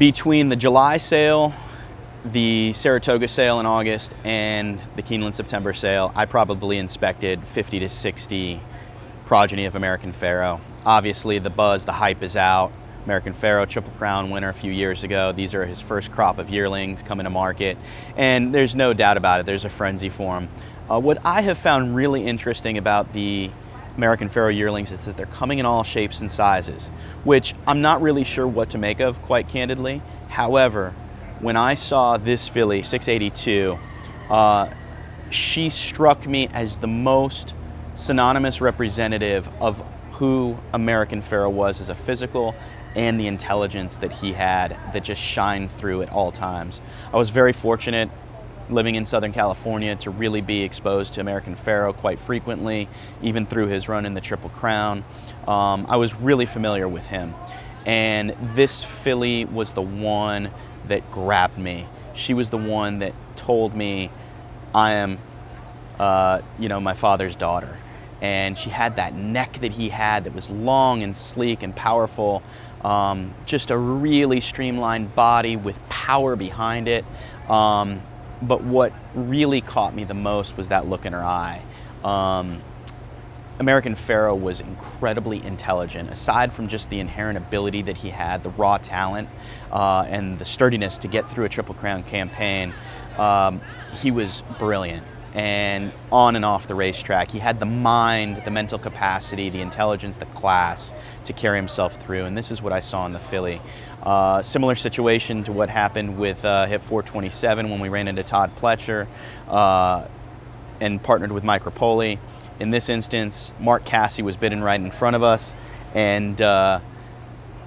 Between the July sale, the Saratoga sale in August, and the Keeneland September sale, I probably inspected 50 to 60 progeny of American Pharoah. Obviously the buzz, the hype is out. American Pharoah, Triple Crown winner a few years ago. These are his first crop of yearlings coming to market, and there's no doubt about it, there's a frenzy for him. What I have found really interesting about the American Pharoah yearlings is that they're coming in all shapes and sizes, which I'm not really sure what to make of, quite candidly. However, when I saw this filly, 682, she struck me as the most synonymous representative of who American Pharoah was as a physical, and the intelligence that he had that just shined through at all times. I was very fortunate living in Southern California to really be exposed to American Pharoah quite frequently, even through his run in the Triple Crown. I was really familiar with him. And this filly was the one that grabbed me. She was the one that told me, I am, my father's daughter. And she had that neck that he had that was long and sleek and powerful, just a really streamlined body with power behind it. But what really caught me the most was that look in her eye. American Pharoah was incredibly intelligent. Aside from just the inherent ability that he had, the raw talent, and the sturdiness to get through a Triple Crown campaign, he was brilliant. And on and off the racetrack, he had the mind, the mental capacity, the intelligence, the class to carry himself through, and this is what I saw in the filly. Similar situation to what happened with hit 427 when we ran into Todd Pletcher and partnered with Mike Rapoli. In this instance, Mark Casse was bidding right in front of us, and I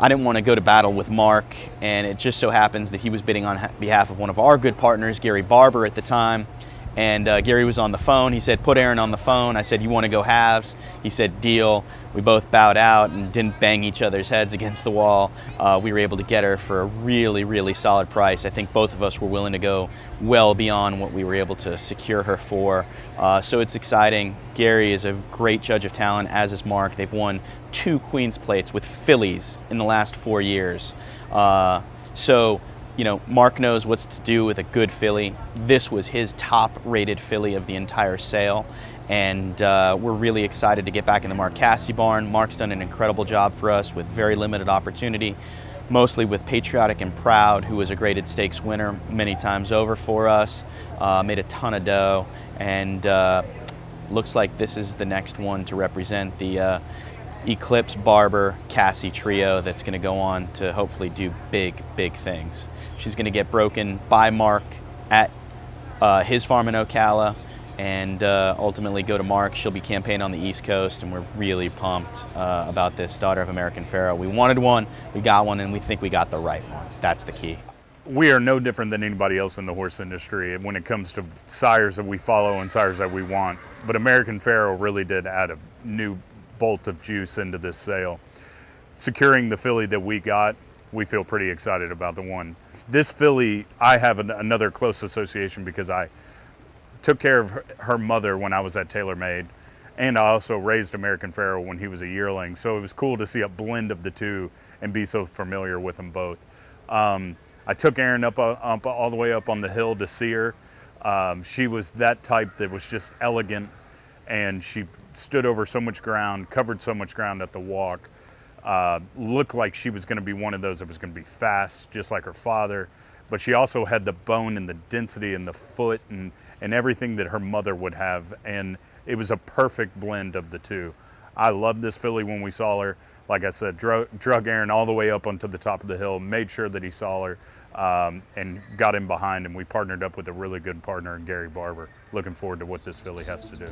didn't want to go to battle with Mark, and it just so happens that he was bidding on behalf of one of our good partners, Gary Barber, at the time. And Gary was on the phone. He said, put Aaron on the phone. I said, you want to go halves? He said, deal. We both bowed out and didn't bang each other's heads against the wall. We were able to get her for a really, really solid price. I think both of us were willing to go well beyond what we were able to secure her for. So it's exciting. Gary is a great judge of talent, as is Mark. They've won 2 Queen's Plates with fillies in the last 4 years. Mark knows what to do with a good filly. This was his top-rated filly of the entire sale, and we're really excited to get back in the Mark Casse barn. Mark's done an incredible job for us with very limited opportunity, mostly with Patriotic and Proud, who was a graded stakes winner many times over for us, made a ton of dough, and looks like this is the next one to represent the Eclipse Barber Casse trio that's going to go on to hopefully do big, big things. She's going to get broken by Mark at his farm in Ocala, and ultimately go to Mark. She'll be campaigned on the East Coast, and we're really pumped about this daughter of American Pharoah. We wanted one, we got one, and we think we got the right one. That's the key. We are no different than anybody else in the horse industry when it comes to sires that we follow and sires that we want. But American Pharoah really did add a new bolt of juice into this sale. Securing the filly that we got, we feel pretty excited about the one. This filly, I have another close association because I took care of her mother when I was at TaylorMade, and I also raised American Pharoah when he was a yearling. So it was cool to see a blend of the two and be so familiar with them both. I took Erin up all the way up on the hill to see her. She was that type that was just elegant, and she stood over so much ground, covered so much ground at the walk. Looked like she was going to be one of those that was going to be fast, just like her father. But she also had the bone and the density and the foot and everything that her mother would have. And it was a perfect blend of the two. I loved this filly when we saw her. Like I said, drug Aaron all the way up onto the top of the hill, made sure that he saw her, and got him behind. And we partnered up with a really good partner in Gary Barber. Looking forward to what this filly has to do.